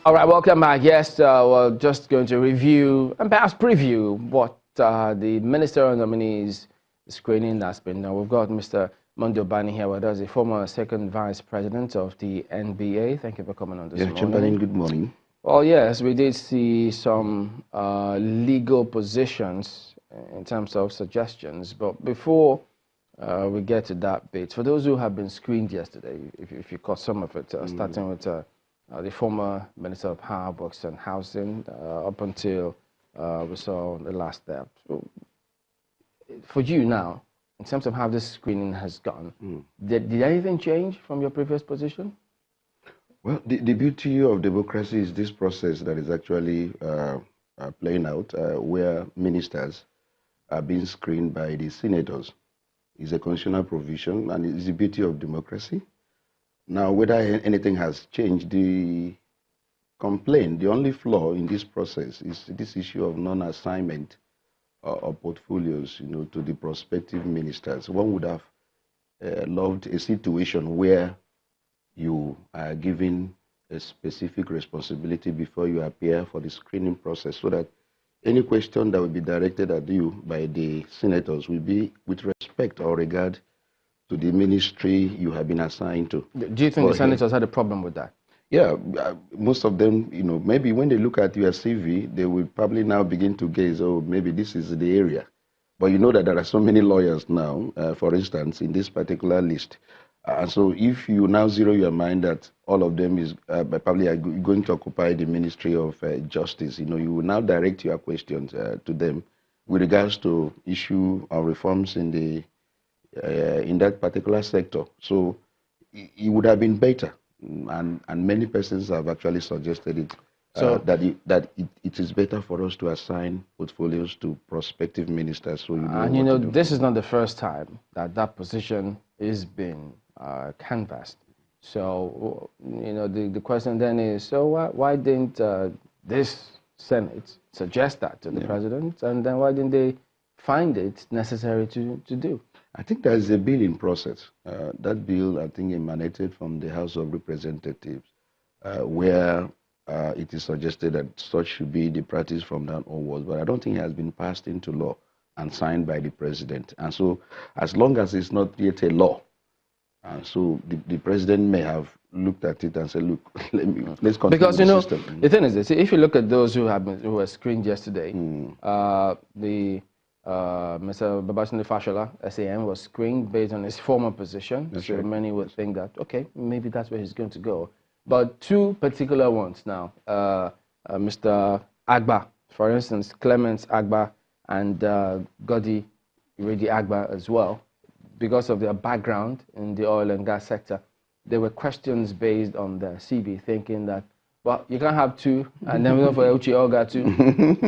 All right, welcome back. Yes, we're just going to review and perhaps preview what the ministerial nominees screening that's been done. We've got Mr. Mondo Bani here with us, the former second vice president of the NBA. Thank you for coming on this morning. Chamberlain, good morning. Well, yes, we did see some legal positions in terms of suggestions, but before we get to that bit, for those who have been screened yesterday, if you caught some of it, starting with the former Minister of Power, Works and Housing, up until we saw the last step. So, for you now, in terms of how this screening has gone, did anything change from your previous position? Well, the beauty of democracy is this process that is actually playing out, where ministers are being screened by the senators. It's a constitutional provision, and it's the beauty of democracy. Now, whether anything has changed, the complaint, the only flaw in this process is this issue of non-assignment of portfolios, to the prospective ministers. One would have loved a situation where you are given a specific responsibility before you appear for the screening process, so that any question that will be directed at you by the senators will be with respect or regard to the ministry you have been assigned to. Do you think the senators had a problem with that? Yeah, most of them, maybe when they look at your CV, they will probably now begin to gaze, oh, maybe this is the area. But you know that there are so many lawyers now, for instance, in this particular list. So if you now zero your mind that all of them is probably are going to occupy the Ministry of Justice, you will now direct your questions to them with regards to issue or reforms in that particular sector. So it would have been better, and many persons have actually suggested it, so that it is better for us to assign portfolios to prospective ministers. So this is not the first time that position is being canvassed. So the question then is, so why didn't this Senate suggest that to the president, and then why didn't they find it necessary to do? I think there is a bill in process. That bill, I think, emanated from the House of Representatives, where it is suggested that such should be the practice from now onwards. But I don't think it has been passed into law and signed by the president. And so, as long as it's not yet a law, so the president may have looked at it and said, look, let's continue because the system. The thing is this: if you look at those who were screened yesterday, Mr. Babatunde Fashola, SAM, was screened based on his former position. That's so right. Many would think that, okay, maybe that's where he's going to go. But two particular ones now, Mr. Agba, for instance, Clemens Agba and Godi Iredi Agba as well, because of their background in the oil and gas sector, there were questions based on their CV, thinking that, well, you can't have two, and then we go for Uchi Oga to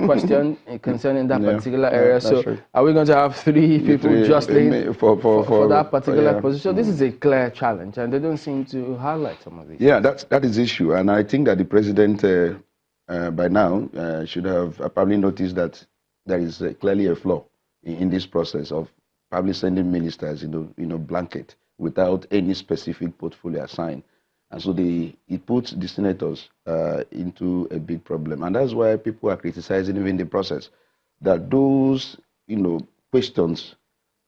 question concerning that particular area. So right. Are we going to have three people jostling for that particular position? So this is a clear challenge, and they don't seem to highlight some of these. Yeah, that is the issue, and I think that the president by now should have probably noticed that there is clearly a flaw in this process of probably sending ministers, blanket without any specific portfolio assigned. And so it puts the senators into a big problem. And that's why people are criticizing even the process, that those, questions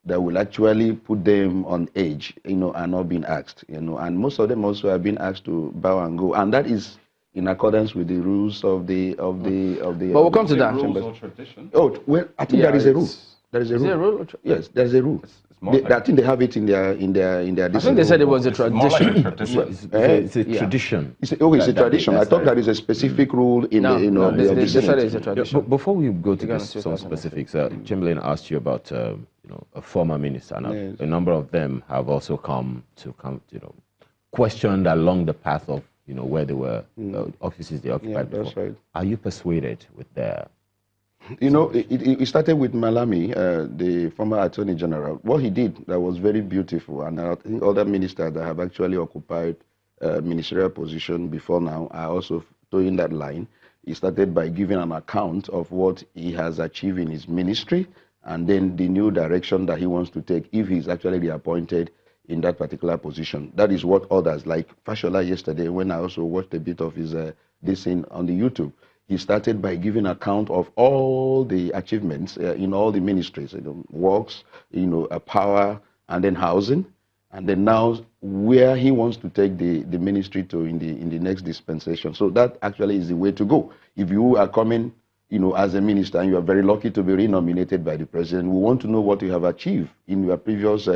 that will actually put them on edge, are not being asked, and most of them also have been asked to bow and go. And that is in accordance with the rules of the. But we'll come to that. Rules or tradition? Oh, well, I think there is a rule. There is a rule. Is there a rule? Yes, there is a rule. I think they have it in their. I think they said it was a tradition. It's a tradition. It's a tradition. I thought there is a specific rule in the. They said it's a tradition. Before we go to some specifics, Chamberlain asked you about a former minister, and a number of them have also come questioned along the path of where they were offices they occupied before. That's right. Are you persuaded with their? It started with Malami, the former Attorney General. What he did that was very beautiful, and I think other ministers that have actually occupied ministerial position before now are also towing that line. He started by giving an account of what he has achieved in his ministry, and then the new direction that he wants to take if he's actually reappointed in that particular position. That is what others, like Fashola yesterday, when I also watched a bit of his this thing on the YouTube, he started by giving account of all the achievements in all the ministries, works, power, and then housing, and then now where he wants to take the ministry to in the next dispensation. So that actually is the way to go. If you are coming, as a minister, and you are very lucky to be renominated by the president, we want to know what you have achieved in your previous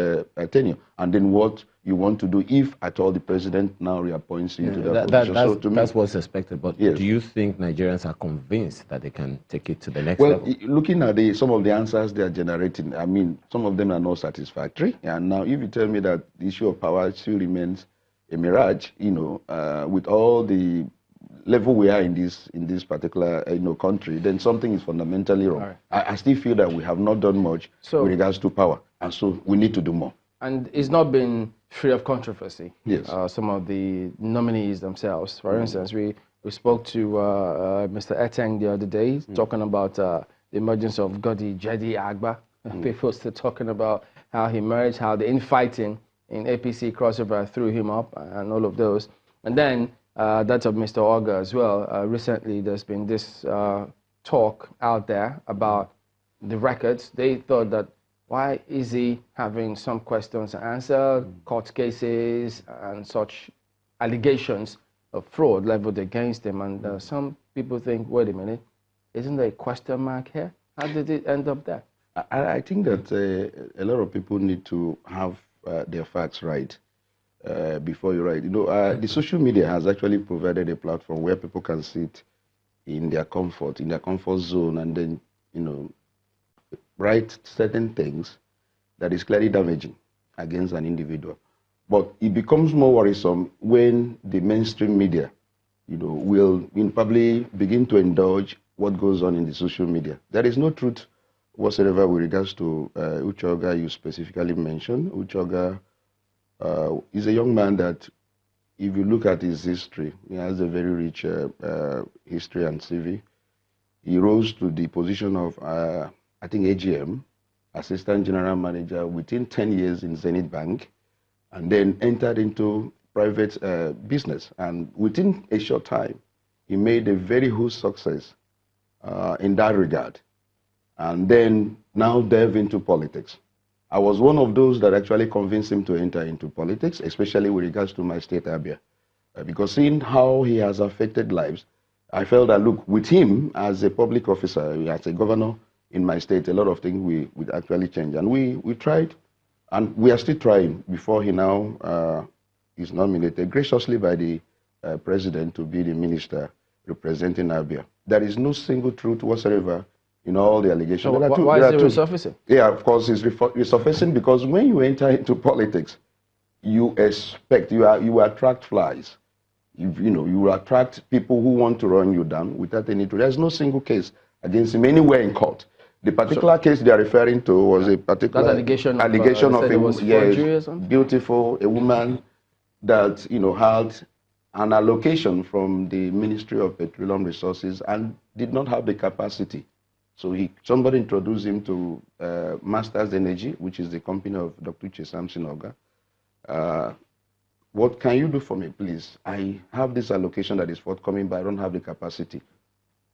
tenure, and then what you want to do if at all the president now reappoints you to that position. That's what's expected. But yes. Do you think Nigerians are convinced that they can take it to the next level? Well, looking at some of the answers they are generating, I mean, some of them are not satisfactory. And now, if you tell me that the issue of power still remains a mirage, with all the level we are in this particular country, then something is fundamentally wrong. Right. I still feel that we have not done much with regards to power, and so we need to do more. And it's not been free of controversy. Yes. Some of the nominees themselves, for instance, we spoke to Mr. Eteng the other day, talking about the emergence of Godi Jedi Agba. People still talking about how he emerged, how the infighting in APC crossover threw him up, and all of those. And then that's of Mr. Oga as well. Recently, there's been this talk out there about the records. They thought that why is he having some questions and answer, court cases, and such allegations of fraud leveled against him? And some people think, wait a minute, isn't there a question mark here? How did it end up there? I think that a lot of people need to have their facts right. Before you write. The social media has actually provided a platform where people can sit in their comfort zone, and then, write certain things that is clearly damaging against an individual. But it becomes more worrisome when the mainstream media, will probably begin to indulge what goes on in the social media. There is no truth whatsoever with regards to Uchoga you specifically mentioned. Uchoga is a young man that, if you look at his history, he has a very rich history and CV. He rose to the position of, I think, AGM, Assistant General Manager, within 10 years in Zenith Bank, and then entered into private business. And within a short time, he made a very huge success in that regard, and then now delve into politics. I was one of those that actually convinced him to enter into politics, especially with regards to my state, Abia. Because seeing how he has affected lives, I felt that, look, with him as a public officer, as a governor in my state, a lot of things would actually change. And we tried, and we are still trying before he now is nominated graciously by the president to be the minister representing Abia. There is no single truth whatsoever in all the allegations. So why is it resurfacing? Yeah, of course, it's resurfacing because when you enter into politics, you expect, you attract flies. You attract people who want to run you down without any truth. There's no single case against him anywhere in court. The particular case they are referring to was a particular allegation of a beautiful, a woman that had an allocation from the Ministry of Petroleum Resources and did not have the capacity. So somebody introduced him to Masters Energy, which is the company of Dr. Uche Samson Oga. What can you do for me, please? I have this allocation that is forthcoming, but I don't have the capacity.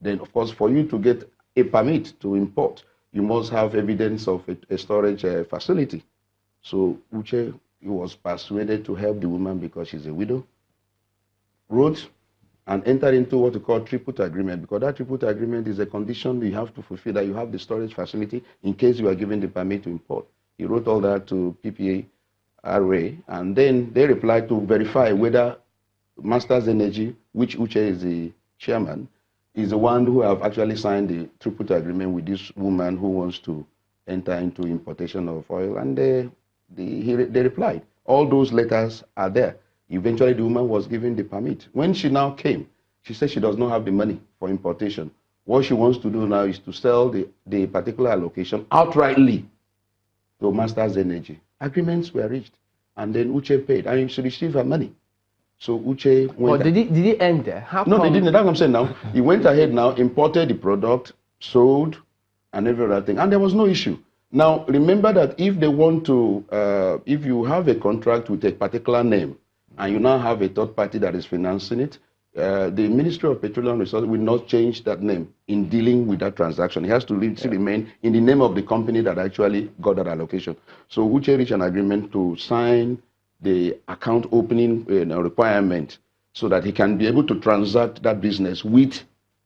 Then, of course, for you to get a permit to import, you must have evidence of a storage facility. So Uche was persuaded to help the woman because she's a widow, wrote and enter into what we call triput agreement, because that triput agreement is a condition you have to fulfill, that you have the storage facility in case you are given the permit to import. He wrote all that to PPA RA, and then they replied to verify whether Masters Energy, which Uche is the chairman, is the one who have actually signed the triput agreement with this woman who wants to enter into importation of oil, and they replied. All those letters are there. Eventually, the woman was given the permit. When she now came, she said she does not have the money for importation. What she wants to do now is to sell the particular allocation outrightly to Masters Energy. Agreements were reached, and then Uche paid, and she received her money. So Uche went... But did he end there? No, they didn't. That's what I'm saying now. He went ahead now, imported the product, sold, and every other thing. And there was no issue. Now, remember that if they want to, if you have a contract with a particular name, and you now have a third party that is financing it, the Ministry of Petroleum Resources will not change that name in dealing with that transaction. It has to remain in the name of the company that actually got that allocation. So Uche reached an agreement to sign the account opening requirement so that he can be able to transact that business with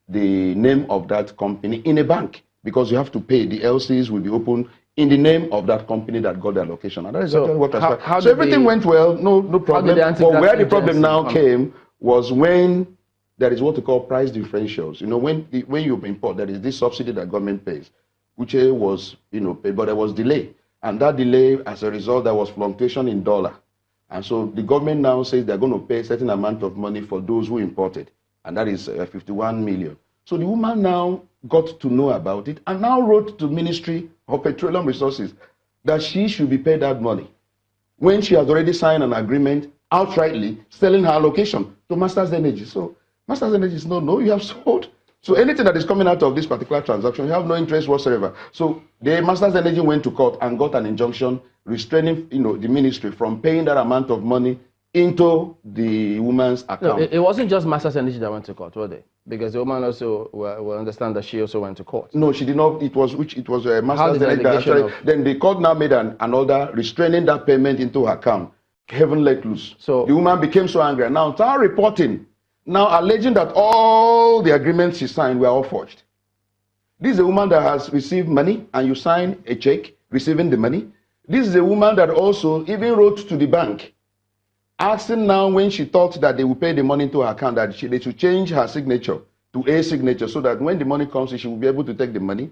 the name of that company in a bank, because you have to pay. The LCs will be open in the name of that company that got the allocation. And that is actually what transpired. So everything went well, no problem. But where the problem now came was when there is what we call price differentials. You know, when you import, there is this subsidy that government pays, which was, paid, but there was delay. And that delay, as a result, there was fluctuation in dollar. And so the government now says they're going to pay a certain amount of money for those who imported. And that is 51 million. So the woman now got to know about it and now wrote to the Ministry of Petroleum Resources that she should be paid that money when she has already signed an agreement outrightly selling her allocation to Masters Energy. So Masters Energy is no, you have sold. So anything that is coming out of this particular transaction, you have no interest whatsoever. So the Masters Energy went to court and got an injunction restraining, the ministry from paying that amount of money into the woman's account. No, it wasn't just Masters Energy that went to court, were they? Because the woman also will understand that she also went to court. No, she did not. It was Masters Energy that actually. Then the court now made an order restraining that payment into her account. Heaven let loose. So the woman became so angry. Now start reporting, now alleging that all the agreements she signed were all forged. This is a woman that has received money, and you sign a check receiving the money. This is a woman that also even wrote to the bank, asking now when she thought that they would pay the money into her account, that they should change her signature to a signature so that when the money comes, she will be able to take the money.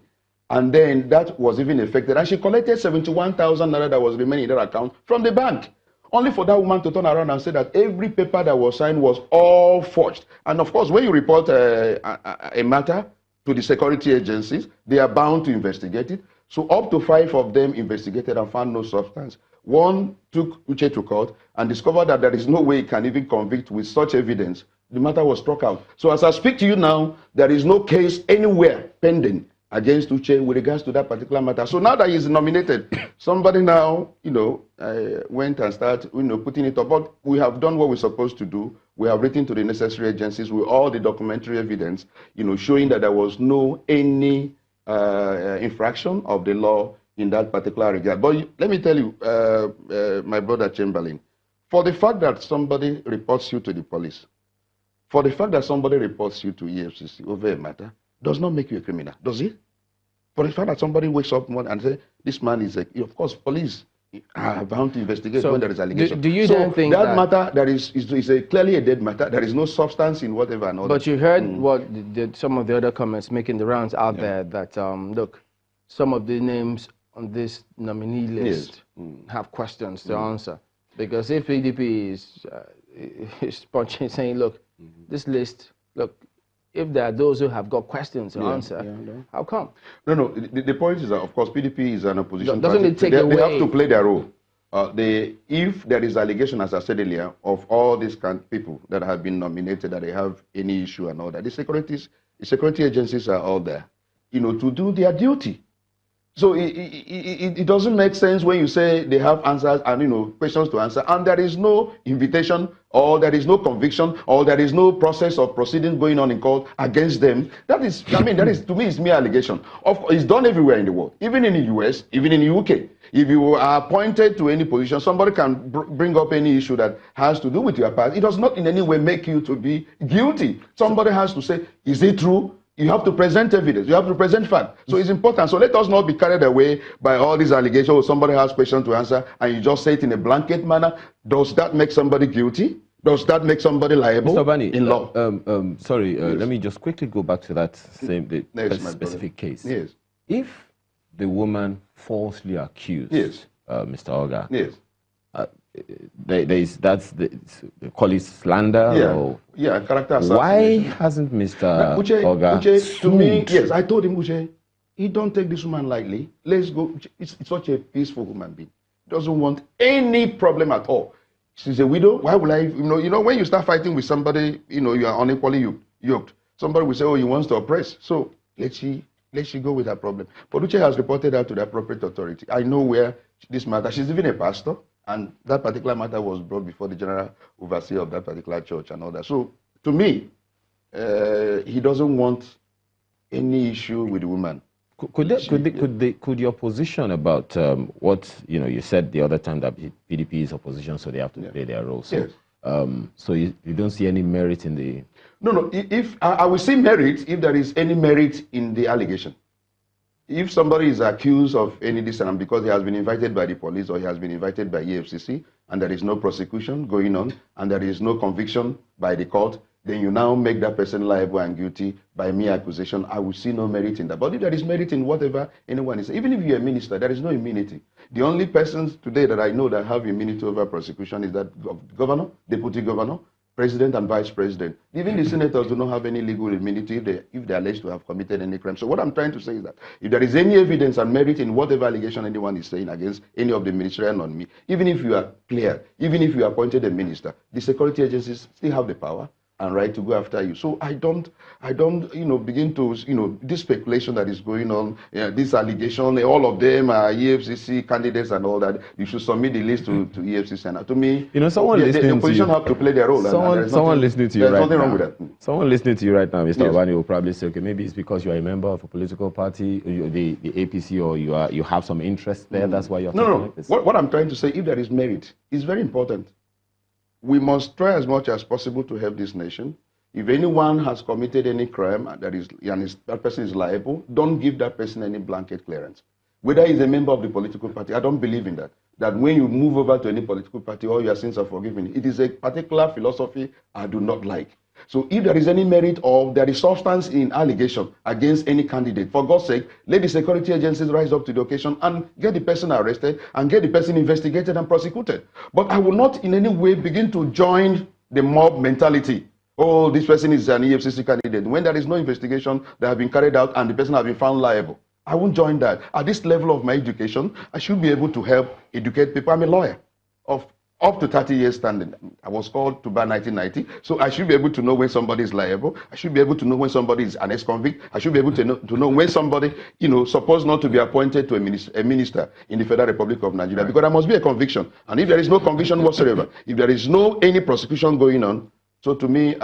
And then that was even affected. And she collected 71,000 naira that was remaining in that account from the bank, only for that woman to turn around and say that every paper that was signed was all forged. And of course, when you report a matter to the security agencies, they are bound to investigate it. So up to 5 of them investigated and found no substance. One took Uche to court and discovered that there is no way he can even convict with such evidence. The matter was struck out. So as I speak to you now, there is no case anywhere pending against Uche with regards to that particular matter. So now that he's nominated, somebody now, went and started, putting it up. But we have done what we're supposed to do. We have written to the necessary agencies with all the documentary evidence, showing that there was any infraction of the law in that particular regard. But let me tell you, my brother Chamberlain, for the fact that somebody reports you to the police, for the fact that somebody reports you to EFCC over a matter, does not make you a criminal, does it? For the fact that somebody wakes up and says, this man is of course, police are bound to investigate when there is allegation. Do you then think that matter that is clearly a dead matter? There is no substance in whatever and all. But you heard what some of the other comments making the rounds out there that, look, some of the names on this nominee list have questions to answer. Because if PDP is punching, saying, look, this list, look, if there are those who have got questions to answer, how come? No. The point is that, of course, PDP is an opposition party. Doesn't it take away? They have to play their role. If there is allegation, as I said earlier, of all these kind of people that have been nominated, that they have any issue and all that, the security agencies are all there, to do their duty. So it doesn't make sense when you say they have answers and questions to answer, and there is no invitation, or there is no conviction, or there is no process of proceedings going on in court against them. That is, to me, it's mere allegation. It's done everywhere in the world, even in the US, even in the UK. If you are appointed to any position, somebody can bring up any issue that has to do with your past. It does not in any way make you to be guilty. Somebody has to say, is it true? You have to present evidence. You have to present fact. So it's important. So let us not be carried away by all these allegations. Or somebody has questions to answer and you just say it in a blanket manner. Does that make somebody guilty? Does that make somebody liable Mr. Bani, in law? Let me just quickly go back to that specific case. Yes. If the woman falsely accused Mr. Oga, they call it slander. Character assassination. Why hasn't Mr. Oga to me, yes, I told him, Uche, he don't take this woman lightly. Let's go. It's such a peaceful human being. Doesn't want any problem at all. She's a widow. Why would I? When you start fighting with somebody, you are unequally yoked. Somebody will say, oh, he wants to oppress. So let's see Let she go with her problem. But Uche has reported that to the appropriate authority. I know where this matter, she's even a pastor, and that particular matter was brought before the general overseer of that particular church and all that. So, to me, he doesn't want any issue with the woman. Could your position about what you said the other time that PDP is opposition, so they have to play their role. So, yes. So you don't see any merit in the... No. If I will see merit if there is any merit in the allegation. If somebody is accused of any dissent because he has been invited by the police or he has been invited by EFCC and there is no prosecution going on and there is no conviction by the court, then you now make that person liable and guilty by mere accusation. I will see no merit in that. But if there is merit in whatever anyone is, even if you're a minister, there is no immunity. The only persons today that I know that have immunity over prosecution is that governor, deputy governor, president, and vice president. Even the senators do not have any legal immunity if they are alleged to have committed any crime. So what I'm trying to say is that if there is any evidence and merit in whatever allegation anyone is saying against any of the ministerial nominee, even if you are cleared, even if you are appointed a minister, the security agencies still have the power and right to go after you. So I don't, begin to, this speculation that is going on, this allegation, all of them are EFCC candidates and all that. You should submit the list to EFCC. And to me, someone listening the opposition to you, have to play their role. Someone listening to you right now. Wrong with that. Someone listening to you right now, Mr. Obani, will probably say, okay, maybe it's because you are a member of a political party, the APC, or you have some interest there. That's why you're talking like this. What I'm trying to say, if there is merit, is very important. We must try as much as possible to help this nation. If anyone has committed any crime and that person is liable, don't give that person any blanket clearance. Whether he's a member of the political party, I don't believe in that. That when you move over to any political party, all your sins are forgiven. It is a particular philosophy I do not like. So if there is any merit or there is substance in allegation against any candidate, for God's sake, let the security agencies rise up to the occasion and get the person arrested and get the person investigated and prosecuted. But I will not in any way begin to join the mob mentality. Oh, this person is an EFCC candidate. When there is no investigation that has been carried out and the person has been found liable, I won't join that. At this level of my education, I should be able to help educate people. I'm a lawyer of up to 30 years standing. I was called to bar 1990, so I should be able to know when somebody is liable. I should be able to know when somebody is an ex-convict. I should be able to know when somebody, supposed not to be appointed to a minister in the Federal Republic of Nigeria, because there must be a conviction. And if there is no conviction whatsoever, if there is any prosecution going on, so to me,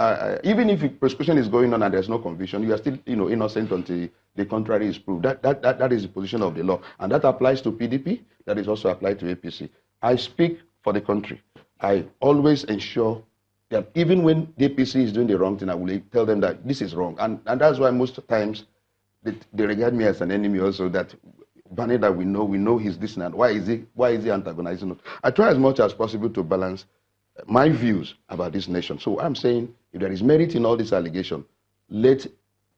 even if prosecution is going on and there's no conviction, you are still, innocent until the contrary is proved. That is the position of the law, and that applies to PDP. That is also applied to APC. I speak for the country. I always ensure that even when the APC is doing the wrong thing, I will tell them that this is wrong. And that's why most times they regard me as an enemy also, that Bani that we know he's this and why is he antagonizing us? I try as much as possible to balance my views about this nation. So I'm saying if there is merit in all this allegation, let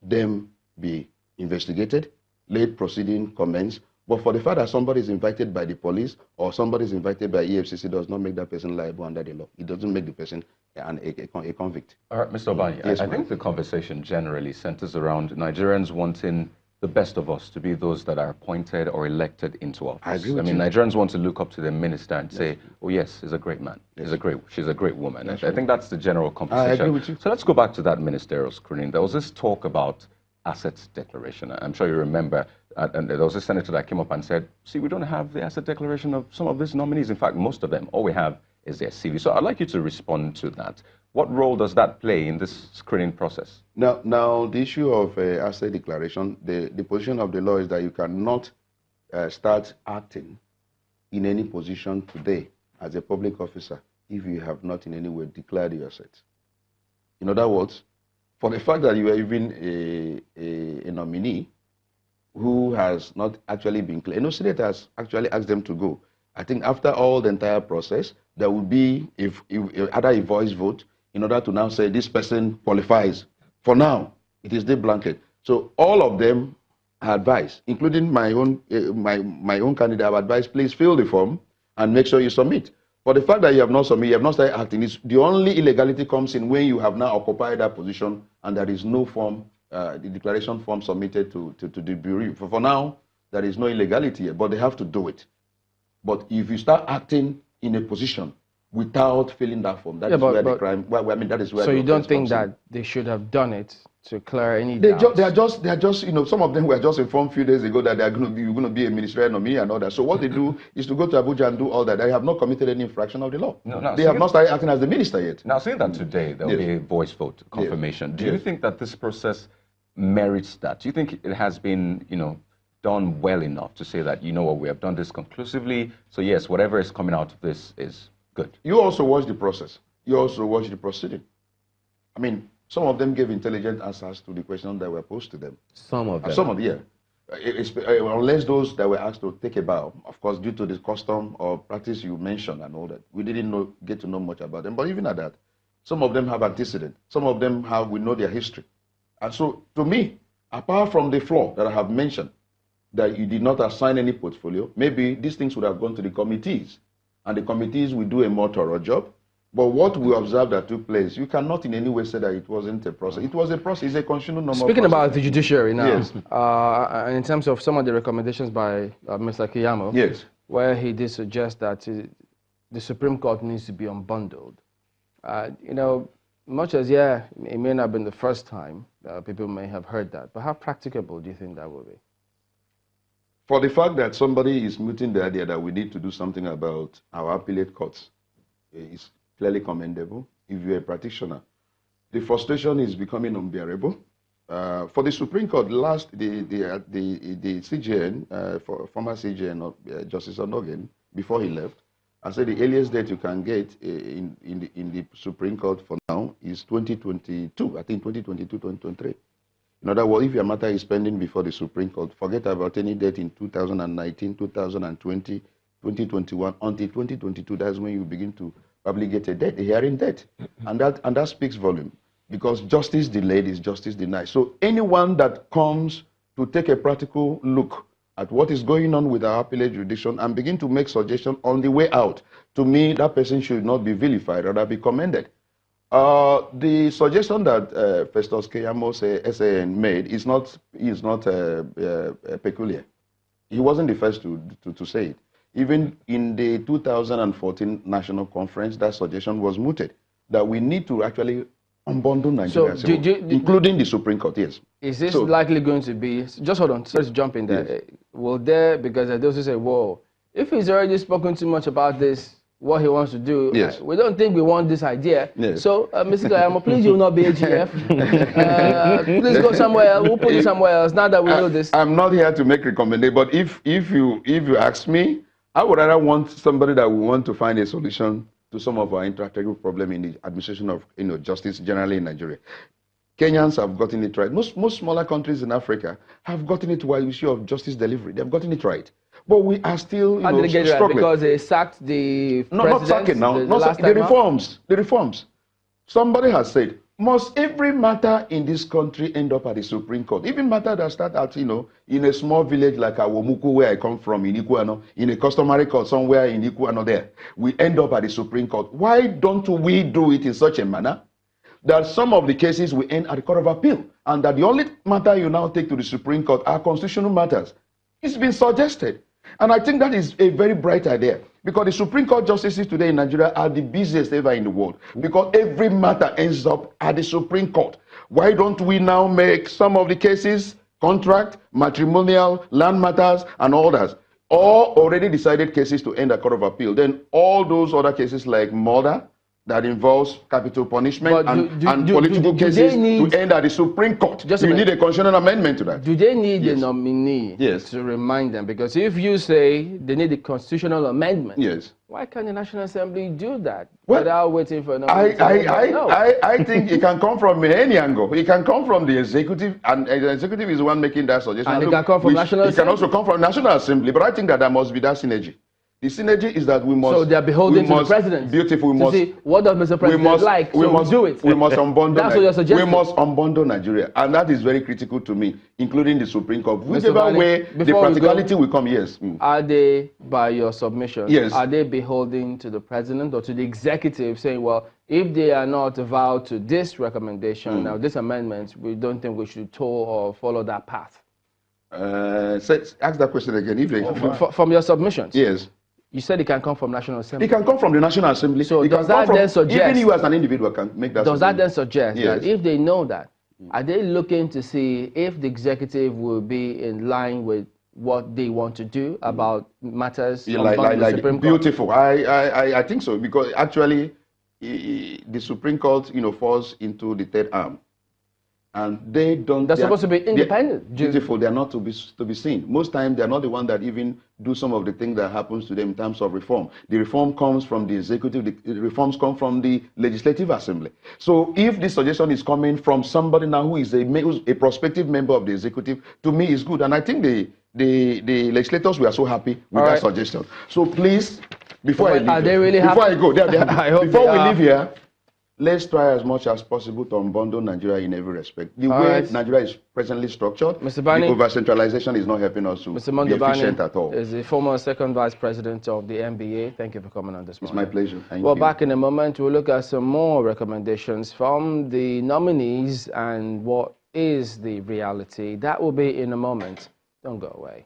them be investigated, let proceeding commence. But for the fact that somebody is invited by the police or somebody is invited by EFCC does not make that person liable under the law. It doesn't make the person a convict. All right, Mr. Obani, yes, I think the conversation generally centers around Nigerians wanting the best of us to be those that are appointed or elected into office. I agree with you. Nigerians want to look up to their minister and say, oh yes, he's a great man, she's a great woman. I think that's the general conversation. I agree with you. So let's go back to that ministerial screening. There was this talk about assets declaration. I'm sure you remember, and there was a senator that came up and said, see, we don't have the asset declaration of some of these nominees. In fact, most of them, all we have is their CV. So I'd like you to respond to that. What role does that play in this screening process? Now the issue of asset declaration, the position of the law is that you cannot start acting in any position today as a public officer if you have not in any way declared your assets. In other words, for the fact that you are even a nominee who has not actually been cleared, no Senate has actually asked them to go. I think after all the entire process, there will be either a voice vote in order to now say this person qualifies. For now, it is the blanket. So all of them are advised, including my own candidate, I have advised, please fill the form and make sure you submit. For the fact that you have not submitted, you have not started acting, the only illegality comes in when you have now occupied that position and there is no form, the declaration form submitted to the Bureau. For now, there is no illegality yet, but they have to do it. But if you start acting in a position without filling that form. That is where the crime. Well, I mean, that is where. So you don't think that they should have done it to clear any doubts? They are just, you know, some of them were just informed a few days ago that you're going to be a ministerial nominee and all that. So what they do is to go to Abuja and do all that. They have not committed any infraction of the law. They have not started acting as the minister yet. Now, saying that today there will be a voice vote confirmation, do you think that this process merits that? Do you think it has been, you know, done well enough to say that, you know what, we have done this conclusively, so yes, whatever is coming out of this is good? You also watch the process. You also watch the proceeding. I mean, some of them gave intelligent answers to the questions that were posed to them. Some of them. Unless those that were asked to take a bow, of course, due to the custom or practice you mentioned and all that, we didn't get to know much about them. But even at that, some of them have antecedent. Some of them we know their history. And so, to me, apart from the flaw that I have mentioned, that you did not assign any portfolio, maybe these things would have gone to the committees, and the committees will do a more thorough job. But what we observed that took place, you cannot in any way say that it wasn't a process. It was a process. It's a constitutional normal Speaking process. about the judiciary now, yes. In terms of some of the recommendations by Mr. Keyamo, yes, where he did suggest that the Supreme Court needs to be unbundled. You know, much as, it may not have been the first time people may have heard that, but how practicable do you think that will be? For the fact that somebody is mooting the idea that we need to do something about our appellate courts, is clearly commendable if you're a practitioner. The frustration is becoming unbearable. For the Supreme Court, the CJN, former CJN, Justice Onogen, before he left, I said the earliest date you can get in the Supreme Court for now is 2022, I think 2022, 2023. In other words, if your matter is pending before the Supreme Court, forget about any date in 2019, 2020, 2021, until 2022, that's when you begin to probably get a hearing date. And that speaks volume, because justice delayed is justice denied. So anyone that comes to take a practical look at what is going on with our appellate jurisdiction and begin to make suggestions on the way out, to me, that person should not be vilified, rather be commended. The suggestion that Festus Keyamo's SAN made is not peculiar. He wasn't the first to say it. Even in the 2014 National Conference, that suggestion was mooted, that we need to actually unbundle Nigeria, including the Supreme Court, yes. Is this likely going to be, just hold on, let's jump in there. Yes. Will there, because those who say, whoa, if he's already spoken too much about this, what he wants to do, yes. We don't think we want this idea. Yes. So, Mr. Kayamo, please, you will not be AGF. Please go somewhere else. We'll put you somewhere else, now that we know this. I'm not here to make recommendations, but if you ask me, I would rather want somebody that will want to find a solution to some of our intractable problems in the administration of justice generally in Nigeria. Kenyans have gotten it right. Most smaller countries in Africa have gotten it right. Issue of justice delivery, they've gotten it right. But we are still How did they get it right? Because they sacked the president? Not sacking now. The reforms. Somebody has said, must every matter in this country end up at the Supreme Court? Even matter that start out, in a small village like Awomuku, where I come from, in Ikuano, in a customary court somewhere in Ikuano there, we end up at the Supreme Court. Why don't we do it in such a manner that some of the cases will end at the Court of Appeal, and that the only matter you now take to the Supreme Court are constitutional matters? It's been suggested. And I think that is a very bright idea, because the Supreme Court justices today in Nigeria are the busiest ever in the world, because every matter ends up at the Supreme Court. Why don't we now make some of the cases contract, matrimonial, land matters, and all that, all already decided cases to end at Court of Appeal? Then all those other cases like murder, that involves capital punishment and political cases to end at the Supreme Court. You need a constitutional amendment to that. Do they need a nominee to remind them? Because if you say they need a constitutional amendment, why can't the National Assembly do that without waiting for a nominee? I think it can come from any angle. It can come from the executive, and the executive is the one making that suggestion. And it can come from National Assembly. It can also come from National Assembly, but I think that there must be that synergy. The synergy is that we must... So they are beholden to the president. Beautiful. We must see what does Mr. President like, so we must do it. We must unbundle That's what you're suggesting. We must unbundle Nigeria. And that is very critical to me, including the Supreme Court. Whichever way the practicality will come, yes. Are they, by your submission, yes, are they beholden to the president or to the executive saying, well, if they are not vowed to this recommendation, now this amendment, we don't think we should toe or follow that path? Ask that question again. If they from your submissions. Yes. You said it can come from National Assembly. It can come from the National Assembly. So it does that then suggest... Even you as an individual can make that Does that then suggest yes. that if they know that, are they looking to see if the executive will be in line with what they want to do about matters like the Supreme Court? Beautiful. I think so, because actually the Supreme Court, falls into the third arm. And they don't... They're supposed to be independent. Beautiful. They're not to be seen. Most times, they're not the one that even do some of the things that happens to them in terms of reform. The reform comes from the executive. The reforms come from the legislative assembly. So if this suggestion is coming from somebody now who's a prospective member of the executive, to me, it's good. And I think the legislators were so happy with that suggestion. So please, before I leave, before we leave here, let's try as much as possible to unbundle Nigeria in every respect. The way Nigeria is presently structured, Mr. Bani, the over-centralization is not helping us to be efficient at all. Is the former second vice president of the NBA. Thank you for coming on this morning. It's my pleasure. Thank you. Back in a moment, we'll look at some more recommendations from the nominees and what is the reality. That will be in a moment. Don't go away.